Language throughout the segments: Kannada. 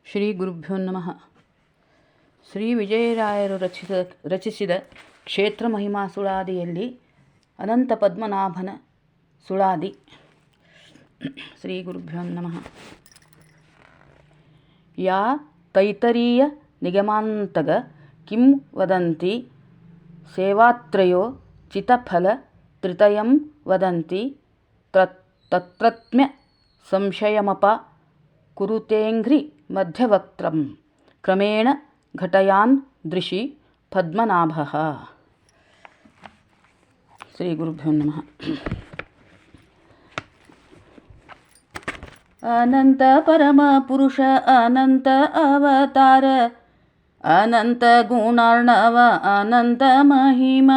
ಶ್ರೀ ಗುರುಭ್ಯೋ ನಮಃ. ಶ್ರೀ ವಿಜಯರಾಯರು ರಚಿಸಿದ ಕ್ಷೇತ್ರ ಮಹಿಮಾ ಸುಳಾದಿಯಲ್ಲಿ ಅನಂತ ಪದ್ಮನಾಭನ ಸುಳಾದಿ. ಶ್ರೀ ಗುರುಭ್ಯೋ ನಮಃ. ಯಾ ತೈತರೀಯ ನಿಗಮಾಂತಗ ಕಿಂ ವದಂತಿ ಸೇವಾತ್ರಯೋ ಚಿತಫಲ ತ್ರಿತಯಂ ವದಂತಿ ತತ್ರತ್ಮ್ಯ ಸಂಶಯಮಪ ಕುರುತೇಂಘ್ರಿ ಮಧ್ಯವಕ್ತ್ರಂ ಕ್ರಮೇಣ ಘಟಯಾನ್ ದೃಶಿ ಪದ್ಮನಾಭಃ. ಶ್ರೀ ಗುರುಭ್ಯೋ ನಮಃ. ಅನಂತ ಪರಮ ಪುರುಷ ಅನಂತ ಅವತಾರ ಅನಂತ ಗುಣಾರ್ಣವ ಅನಂತ ಮಹಿಮ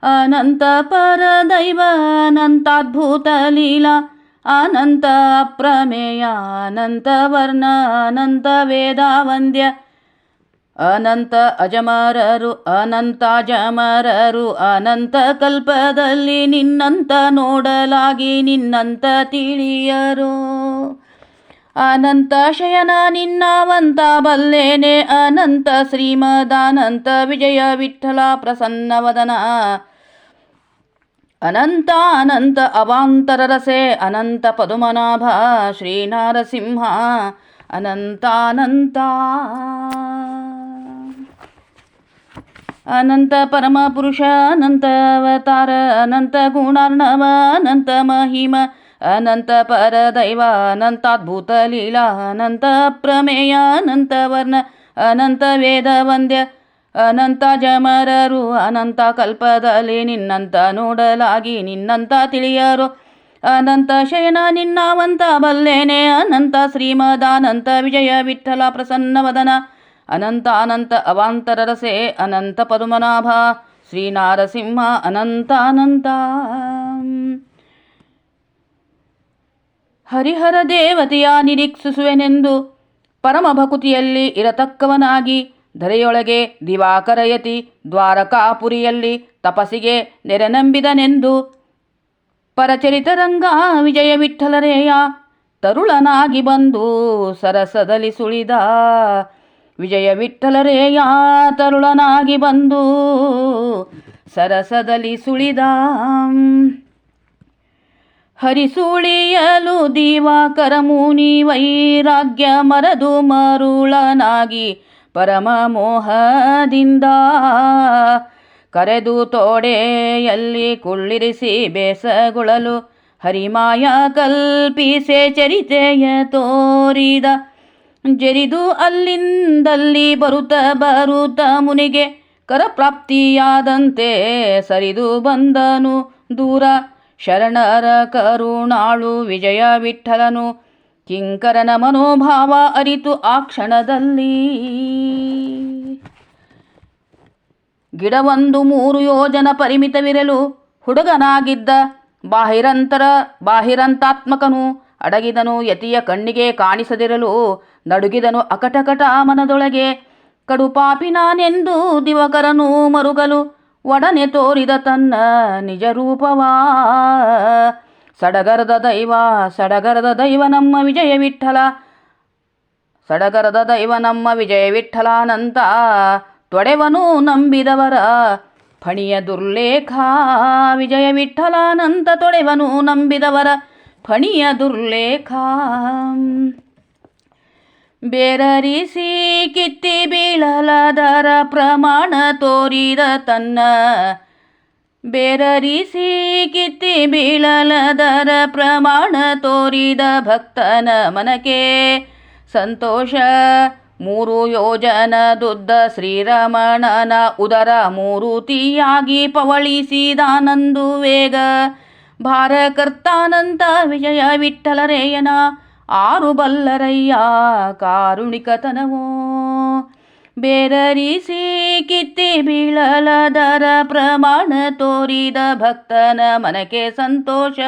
ಅನಂತ ಪರದೈವ ಅನಂತಾದ್ಭುತ ಲೀಲಾ ಅನಂತ ಅಪ್ರಮೇಯ ಅನಂತ ವರ್ಣ ಅನಂತ ವೇದಾವಂದ್ಯ ಅನಂತ ಅಜಮರರು ಅನಂತಾಜಮರರು ಅನಂತ ಕಲ್ಪದಲ್ಲಿ ನಿನ್ನಂತ ನೋಡಲಾಗಿ ನಿನ್ನಂತ ತಿಳಿಯರು. ಅನಂತ ಶಯನ ನಿನ್ನವಂತ ಬಲ್ಲೇನೆ ಅನಂತ ಶ್ರೀಮದಾನಂತ ವಿಜಯ ವಿಠಲ ಪ್ರಸನ್ನವದನ ಅನಂತ ಅನಂತ ಅವಾಂತರ ರಸೆ ಅನಂತ ಪದುಮನಾಭ ಶ್ರೀನಾರಸಿಂಹ ಅನಂತಾನಂತ. ಅನಂತ ಪರಮ ಪುರುಷ ಅನಂತ ಅವತಾರ ಅನಂತ ಗುಣಾರ್ಣವ ಅನಂತ ಮಹಿಮ ಅನಂತ ಪರದೈವ ಅನಂತಾದ್ಭುತ ಲೀಲಾ ಅನಂತ ಪ್ರಮೇಯ ಅನಂತ ವರ್ಣ ಅನಂತ ವೇದ ವಂದ್ಯ ಅನಂತ ಜಮರರು ಅನಂತ ಕಲ್ಪದಲ್ಲಿ ನಿನ್ನಂತ ನೋಡಲಾಗಿ ನಿನ್ನಂತ ತಿಳಿಯರು. ಅನಂತ ಶಯನ ನಿನ್ನವಂತ ಬಲ್ಲೇನೆ ಅನಂತ ಶ್ರೀಮದಾನಂತ ವಿಜಯ ವಿಠಲ ಪ್ರಸನ್ನವದನ ಅನಂತ ಅನಂತ ಅವಾಂತರ ರಸೆ ಅನಂತ ಪದುಮನಾಭ ಶ್ರೀನಾರಸಿಂಹ ಅನಂತಾನಂತ. ಹರಿಹರ ದೇವತೆಯ ನಿರೀಕ್ಷಿಸುವೆನೆಂದು ಪರಮ ಭಕುತಿಯಲ್ಲಿ ಇರತಕ್ಕವನಾಗಿ ಧರೆಯೊಳಗೆ ದಿವಾಕರಯತಿ ದ್ವಾರಕಾಪುರಿಯಲ್ಲಿ ತಪಸ್ಸಿಗೆ ನೆರೆನಂಬಿದನೆಂದು ಪರಚರಿತರಂಗ ವಿಜಯ ವಿಠಲರೇಯ ತರುಳನಾಗಿ ಬಂದು ಸರಸದಲ್ಲಿ ಸುಳಿದ. ವಿಜಯ ವಿಠಲರೇಯ ತರುಳನಾಗಿ ಬಂದು ಸರಸದಲ್ಲಿ ಸುಳಿದ. ಹರಿಸುಳಿಯಲು ದಿವಾಕರ ಮುನಿ ವೈರಾಗ್ಯ ಮರದು ಮರುಳನಾಗಿ ಪರಮ ಮೋಹದಿಂದ ಕರೆದು ತೋಡೆಯಲ್ಲಿ ಕುಳ್ಳಿರಿಸಿ ಬೇಸಗೊಳ್ಳಲು ಹರಿಮಾಯ ಕಲ್ಪಿಸೆ ಚರಿತೆಯ ತೋರಿದ. ಜರಿದು ಅಲ್ಲಿಂದಲ್ಲಿ ಬರುತ್ತ ಮುನಿಗೆ ಕರಪ್ರಾಪ್ತಿಯಾದಂತೆ ಸರಿದು ಬಂದನು ದೂರ. ಶರಣರ ಕರುಣಾಳು ವಿಜಯ ವಿಠಲನು ಕಿಂಕರನ ಮನೋಭಾವ ಅರಿತು ಆ ಕ್ಷಣದಲ್ಲಿ ಗಿಡವೊಂದು 3 ಯೋಜನ ಪರಿಮಿತವಿರಲು ಹುಡುಗನಾಗಿದ್ದ ಬಾಹಿರಂತಾತ್ಮಕನು ಅಡಗಿದನು. ಯತಿಯ ಕಣ್ಣಿಗೆ ಕಾಣಿಸದಿರಲು ನಡುಗಿದನು ಅಕಟಕಟ ಮನದೊಳಗೆ. ಕಡುಪಾಪಿ ನಾನೆಂದು ದಿವಕರನು ಮರುಗಲು ಒಡನೆ ತೋರಿದ ತನ್ನ ನಿಜ ರೂಪವಾ. ಸಡಗರದ ದೈವ ನಮ್ಮ ವಿಜಯ ವಿಠಲ ಸಡಗರದ ದೈವ ನಮ್ಮ ವಿಜಯ ವಿಠಲಾನಂತ ತೊಡೆವನು ನಂಬಿದವರ ಫಣಿಯ ದುರ್ಲೇಖ. ವಿಜಯ ವಿಠಲಾನಂತ ತೊಡೆವನು ನಂಬಿದವರ ಫಣಿಯ ದುರ್ಲೇಖ. ಬೇರರಿಸಿ ಕಿತ್ತಿ ಬೀಳಲದರ ಪ್ರಮಾಣ ತೋರಿದ ತನ್ನ ಬೇರರಿಸಿ ಕಿತ್ತಿ ಬೀಳಲದರ ಪ್ರಮಾಣ ತೋರಿದ ಭಕ್ತನ ಮನಕ್ಕೆ ಸಂತೋಷ. 3 ಯೋಜನದುದ್ದ ಶ್ರೀರಮಣನ ಉದರ ಮೂರುತಿಯಾಗಿ ಪವಳಿಸಿದಾನಂದು ವೇಗ. ಭಾರಕರ್ತಾನಂತ ವಿಜಯ ವಿಠಲರೇಯನ 6 ಬಲ್ಲರಯ್ಯ ಕಾರುಣಿಕತನವೋ. ಬೇರರಿಸಿ ಕಿತ್ತಿ ಬೀಳಲದರ ಪ್ರಮಾಣ ತೋರಿದ ಭಕ್ತನ ಮನಕ್ಕೆ ಸಂತೋಷ.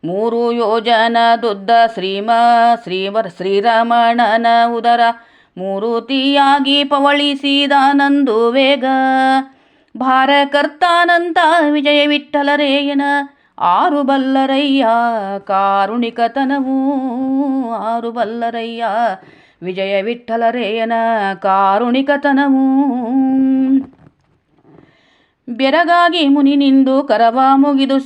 3 ಯೋಜನದುದ್ದ ಶ್ರೀರಮಣನ ಉದರ ಮೂರುತಿಯಾಗಿ ಪವಳಿಸಿದಾನಂದು ವೇಗ. ಭಾರಕರ್ತಾನಂತ ವಿಜಯ ವಿಠಲರೇಯನ 6 ಬಲ್ಲರಯ್ಯ ಕಾರುಣಿಕತನವೂ 6 ಬಲ್ಲರಯ್ಯ ವಿಜಯ ವಿಠ್ಠಲರೇಯನ ಕಾರುಣಿಕತನವು. ಬೆರಗಾಗಿ ಮುನಿ ನಿಂದು ಕರವ ಮುಗಿದು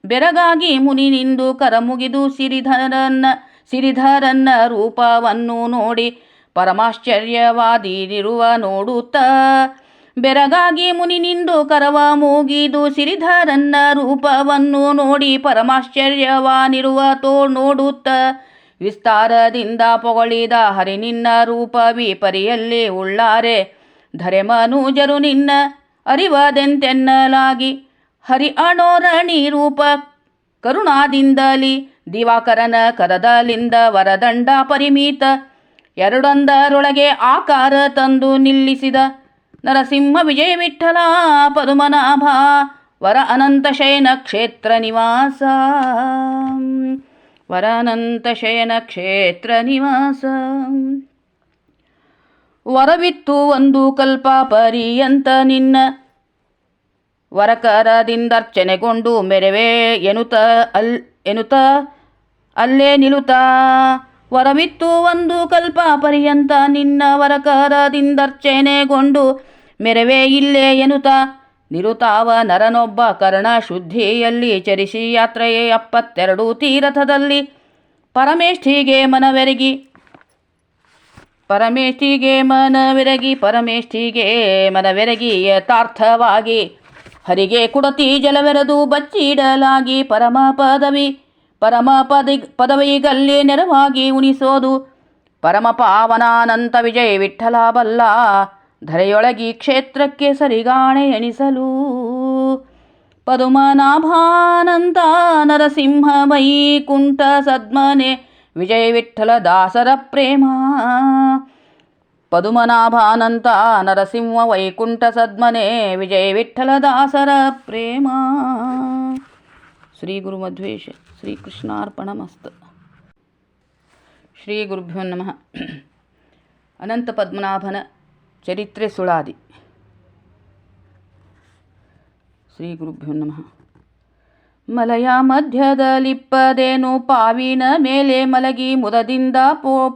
ಬೆರಗಾಗಿ ಮುನಿ ನಿಂದು ಕರ ಮುಗಿದು ಸಿರಿಧರನ್ನ ರೂಪವನ್ನು ನೋಡಿ ಪರಮಾಶ್ಚರ್ಯವಾದಿರುವ ನೋಡುತ್ತ. ಬೆರಗಾಗಿ ಮುನಿ ನಿಂದು ಕರವ ಮುಗಿದು ಸಿರಿಧರನ್ನ ರೂಪವನ್ನು ನೋಡಿ ಪರಮಾಶ್ಚರ್ಯವಾನಿರುವ ನೋಡುತ್ತ. ವಿಸ್ತಾರದಿಂದ ಪೊಗಳಿದ ಹರಿ ನಿನ್ನ ರೂಪ ವಿಪರಿಯಲ್ಲಿ ಉಳ್ಳಾರೆ ಧರೆ ಮನುಜರು ನಿನ್ನ ಅರಿವದೆಂತೆನ್ನಲಾಗಿ. ಹರಿ ಅಣೋರಣಿ ರೂಪ ಕರುಣಾದಿಂದಲಿ ದಿವಾಕರನ ಕರದಲಿಂದ ವರದಂಡ ಪರಿಮಿತ ಎರಡೊಂದರೊಳಗೆ ಆಕಾರ ತಂದು ನಿಲ್ಲಿಸಿದ. ನರಸಿಂಹ ವಿಜಯ ವಿಠ್ಠಲ ಪದುಮನಾಭ ವರ ಅನಂತ ಶಯನ ಕ್ಷೇತ್ರ ನಿವಾಸ. ವರ ಅನಂತ ಶಯನ ಕ್ಷೇತ್ರ ನಿವಾಸ. ವರವಿತ್ತು ಒಂದು ಕಲ್ಪ ಪರ್ಯಂತ ನಿನ್ನ ವರಕರದಿಂದರ್ಚನೆಗೊಂಡು ಮೆರವೆ ಎನುತ ಅಲ್ಲೇ ನಿಲುತ. ವರವಿತ್ತು ಒಂದು ಕಲ್ಪ ಪರ್ಯಂತ ನಿನ್ನ ವರಕರದಿಂದರ್ಚನೆಗೊಂಡು ಮೆರವೆ ಇಲ್ಲೇ ಎನುತ. ನಿರುತಾವ ನರನೊಬ್ಬ ಕರ್ಣ ಶುದ್ಧಿಯಲ್ಲಿ ಚರಿಸಿ ಯಾತ್ರೆಯೇ 72 ತೀರಥದಲ್ಲಿ ಪರಮೇಷ್ಠಿಗೆ ಮನವೆರಗಿ ಯಥಾರ್ಥವಾಗಿ ಹರಿಗೆ ಕುಡತಿ ಜಲವೆರೆದು ಬಚ್ಚಿಡಲಾಗಿ ಪದವಿಗಲ್ಲಿ ನೆರವಾಗಿ ಉಣಿಸೋದು. ಪರಮ ಪಾವನಾನಂತ ವಿಜಯ ವಿಠ್ಠಲ ಬಲ್ಲ ಧರೆಯೊಳಗಿ ಕ್ಷೇತ್ರಕ್ಕೆ ಸರಿಗಾಣೆ ಎಣಿಸಲು. ಪದುಮನಾಭಾನಂತ ನರಸಿಂಹ ವೈಕುಂಠ ಸದ್ಮನೆ ವಿಜಯ ವಿಠ್ಠಲ ದಾಸರ ಪ್ರೇಮ. ಪದುಮನಾಭಾನಂತ ನರಸಿಂಹ ವೈಕುಂಠ ಸದ್ಮನೆ ವಿಜಯ ವಿಠ್ಠಲ ದಾಸರ ಪ್ರೇಮ. ಶ್ರೀ ಗುರು ಮಧ್ವೇಶ ಶ್ರೀ ಕೃಷ್ಣಾರ್ಪಣಮಸ್ತು. ಶ್ರೀ ಗುರುಭ್ಯೋ ನಮಃ. ಅನಂತ ಪದ್ಮನಾಭನ ಚರಿತ್ರೆ ಸುಳಾದಿ. ಶ್ರೀ ಗುರುಭ್ಯೋ ನಮಃ. ಮಲಯ ಮಧ್ಯದಲ್ಲಿಪ್ಪದೇನು ಪಾವಿನ ಮೇಲೆ ಮಲಗಿ ಮುದದಿಂದ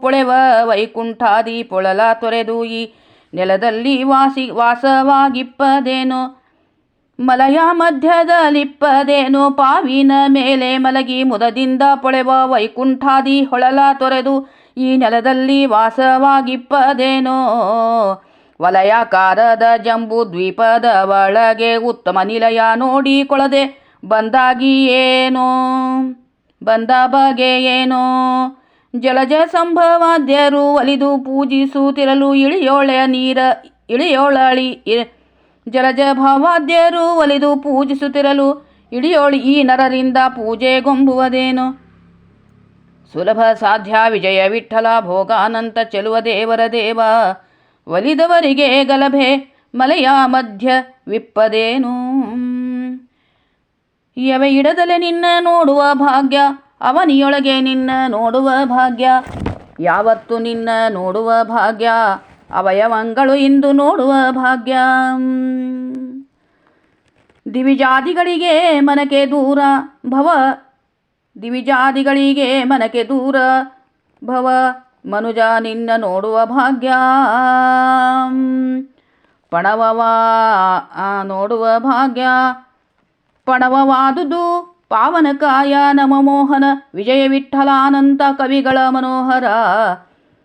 ಪೊಳೆವ ವೈಕುಂಠಾದಿ ಪೊಳಲ ತೊರೆದು ಈ ನೆಲದಲ್ಲಿ ವಾಸವಾಗಿಪ್ಪದೇನು. ಮಲಯ ಮಧ್ಯದಲ್ಲಿಪ್ಪದೇನು ಪಾವಿನ ಮೇಲೆ ಮಲಗಿ ಮುದದಿಂದ ಪೊಳೆವ ವೈಕುಂಠಾದಿ ಹೊಳಲ ತೊರೆದು ಈ ನೆಲದಲ್ಲಿ ವಾಸವಾಗಿಪ್ಪದೇನೋ. ವಲಯಾಕಾರದ ಜಂಬೂ ದ್ವೀಪದ ಒಳಗೆ ಉತ್ತಮ ನಿಲಯ ನೋಡಿಕೊಳ್ಳದೆ ಬಂದ ಬಗೆ ಏನೋ. ಜಲಜ ಸಂಭವಾದ್ಯರು ಒಲಿದು ಪೂಜಿಸುತ್ತಿರಲು ಜಲಜ ಭಾವಾದ್ಯರು ಒಲಿದು ಪೂಜಿಸುತ್ತಿರಲು ಇಳಿಯೋಳಿ ಈ ನರರಿಂದ ಪೂಜೆಗೊಂಬುವುದೇನೋ. ಸುಲಭ ಸಾಧ್ಯ ವಿಜಯ ವಿಠ್ಠಲ ಭೋಗಾನಂತ ಚೆಲುವ ದೇವರ ದೇವ. ಒಲಿದವರಿಗೆ ಗಲಭೆ ಮಲೆಯ ಮಧ್ಯ ವಿಪ್ಪದೇನು. ಎವೆ ಇಡದಲೆ ನಿನ್ನ ನೋಡುವ ಭಾಗ್ಯ ಅವನಿಯೊಳಗೆ ನಿನ್ನ ನೋಡುವ ಭಾಗ್ಯ. ಯಾವತ್ತು ನಿನ್ನ ನೋಡುವ ಭಾಗ್ಯ ಅವಯವಂಗಳು ಇಂದು ನೋಡುವ ಭಾಗ್ಯ. ದಿವಿಜಾದಿಗಳಿಗೆ ಮನಕೆ ದೂರ ಭವ ಮನುಜ ನಿನ್ನ ನೋಡುವ ಭಾಗ್ಯ. ನೋಡುವ ಭಾಗ್ಯ ಪಣವವಾದುದು ಪಾವನಕಾಯ ನಮಮೋಹನ ವಿಜಯ ವಿಠ್ಠಲಾನಂತ ಕವಿಗಳ ಮನೋಹರ.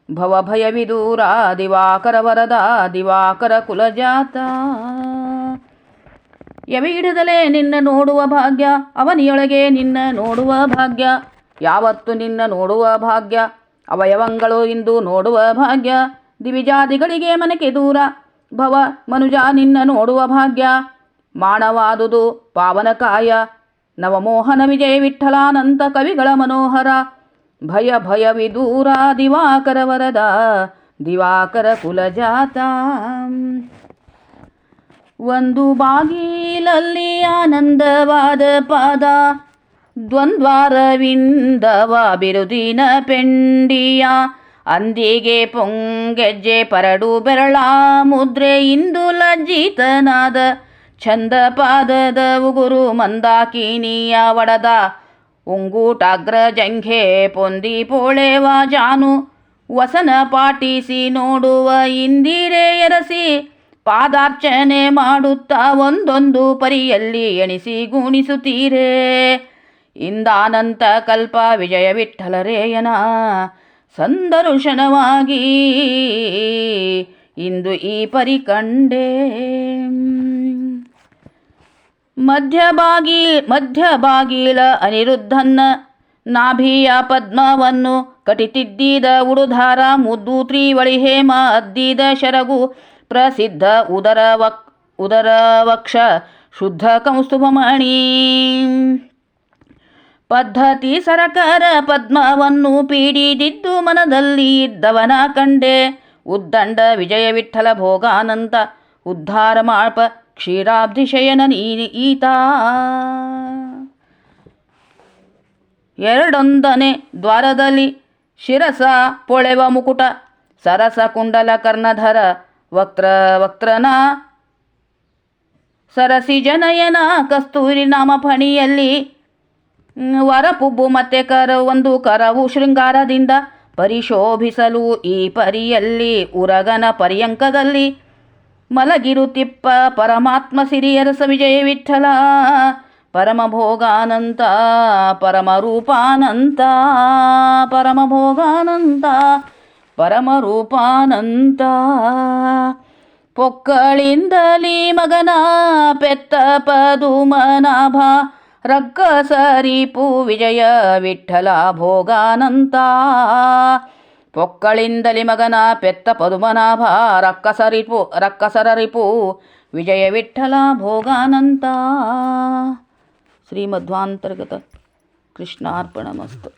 ಭವಭಯವಿದೂರ ದಿವಾಕರ ವರದ ದಿವಾಕರ ಕುಲಜಾತ. ಎವೆ ಹಿಡಿದಲೇ ನಿನ್ನ ನೋಡುವ ಭಾಗ್ಯ ಅವನಿಯೊಳಗೆ ನಿನ್ನ ನೋಡುವ ಭಾಗ್ಯ. ಯಾವತ್ತು ನಿನ್ನ ನೋಡುವ ಭಾಗ್ಯ ಅವಯವಗಳು ಇಂದು ನೋಡುವ ಭಾಗ್ಯ. ದಿವಿಜಾದಿಗಳಿಗೆ ಮನಕೆ ದೂರ ಭವ ಮನುಜ ನಿನ್ನ ನೋಡುವ ಭಾಗ್ಯ. ಮಾನವಾದುದು ಪಾವನಕಾಯ ನವಮೋಹನ ವಿಜಯ ವಿಠ್ಠಲಾನಂತ ಕವಿಗಳ ಮನೋಹರ. ಭಯವಿದೂರ ದಿವಾಕರ ವರದ ದಿವಾಕರ ಕುಲಜಾತ. ಒಂದು ಬಾಗಿಲಲ್ಲಿ ಆನಂದವಾದ ಪಾದ ದ್ವಂದ್ವಾರವಿಂದವ ಬಿರುದಿನ ಪೆಂಡಿಯ. ಅಂದಿಗೆ ಪೊಂಗೆಜ್ಜೆ ಪರಡು ಬೆರಳ ಮುದ್ರೆ ಇಂದು ಲಜ್ಜಿತನಾದ ಛಂದ ಪಾದದ ಉಗುರು ಮಂದಾಕಿನಿಯ ಒಡದ ಉಂಗೂಟಾಗ್ರ ಜಂಘೆ ಪೊಂದಿ ಪೋಳೆವ ಜಾನು ವಸನ ಪಾಟಿಸಿ ನೋಡುವ ಇಂದಿರೆಯರಸಿ ಪಾದಾರ್ಚನೆ ಮಾಡುತ್ತಾ ಒಂದೊಂದು ಪರಿಯಲ್ಲಿ ಎಣಿಸಿ ಗುಣಿಸುತ್ತೀರೇ. ಇಂದಾನಂತ ಕಲ್ಪ ವಿಜಯ ವಿಠ್ಠಲರೇಯನ ಸಂದರ್ಶನವಾಗಿ ಇಂದು ಈ ಪರಿ ಕಂಡೆ. ಮಧ್ಯಭಾಗೀಲ ಅನಿರುದ್ಧನ್ನ ನಾಭಿಯ ಪದ್ಮವನ್ನು ಕಟಿತಿದ್ದಿದ ಉಡುಧಾರ ಮುದ್ದು ತ್ರಿವಳಿಹೇಮ ಅದ್ದಿದ ಶರಗು ಪ್ರಸಿದ್ಧ ಉದರವಕ್ಷ ಶುದ್ಧ ಕೌಸ್ತುಭಮಣಿ ಪದ್ಧತಿ ಸರಕಾರ ಪದ್ಮವನ್ನು ಪೀಡಿದಿದ್ದು ಮನದಲ್ಲಿ ಇದ್ದವನ ಕಂಡೆ. ಉದ್ದಂಡ ವಿಜಯ ವಿಠ್ಠಲ ಭೋಗಾನಂತ ಉದ್ಧಾರ ಮಾಳ್ಪ ಕ್ಷೀರಾಬ್ಧಿಶಯನ ಈತ. ಎರಡೊಂದನೆ ದ್ವಾರದಲ್ಲಿ ಶಿರಸ ಪೊಳೆವ ಮುಕುಟ ಸರಸ ಕುಂಡಲ ಕರ್ಣಧರ ವಕ್ತ್ರನ ಸರಸಿ ಜನಯನ ಕಸ್ತೂರಿ ನಾಮ ಫಣಿಯಲ್ಲಿ ವರಪುಬ್ಬು ಮತ್ತೆ ಒಂದು ಕರವು ಶೃಂಗಾರದಿಂದ ಪರಿಶೋಭಿಸಲು ಈ ಪರಿಯಲ್ಲಿ ಉರಗನ ಪರ್ಯಂಕದಲ್ಲಿ ಮಲಗಿರುತ್ತಿಪ್ಪ ಪರಮಾತ್ಮ ಸಿರಿಯರಸ ವಿಜಯ ವಿಠ್ಠಲ ಪರಮಭೋಗಾನಂತ ಪರಮರೂಪಾನಂತ ಪರಮಭೋಗಾನಂತ ಪರಮರೂಪಾನಂತ. ಪೊಕ್ಕಳಿಂದಲಿ ಮಗನ ಪೆತ್ತ ಪದುಮನಾಭ ರಕ್ಕಸರಿಪು ವಿಜಯ ವಿಠ್ಠಲ ಭೋಗಾನಂತ. ಪೊಕ್ಕಳಿಂದಲಿ ಮಗನ ಪೆತ್ತ ಪದುಮನಾಭ ರಕ್ಕಸರರಿಪು ವಿಜಯ ವಿಠ್ಠಲ ಭೋಗಾನಂತ. ಶ್ರೀಮಧ್ವಾಂತರ್ಗತ ಕೃಷ್ಣಾರ್ಪಣಮಸ್ತು.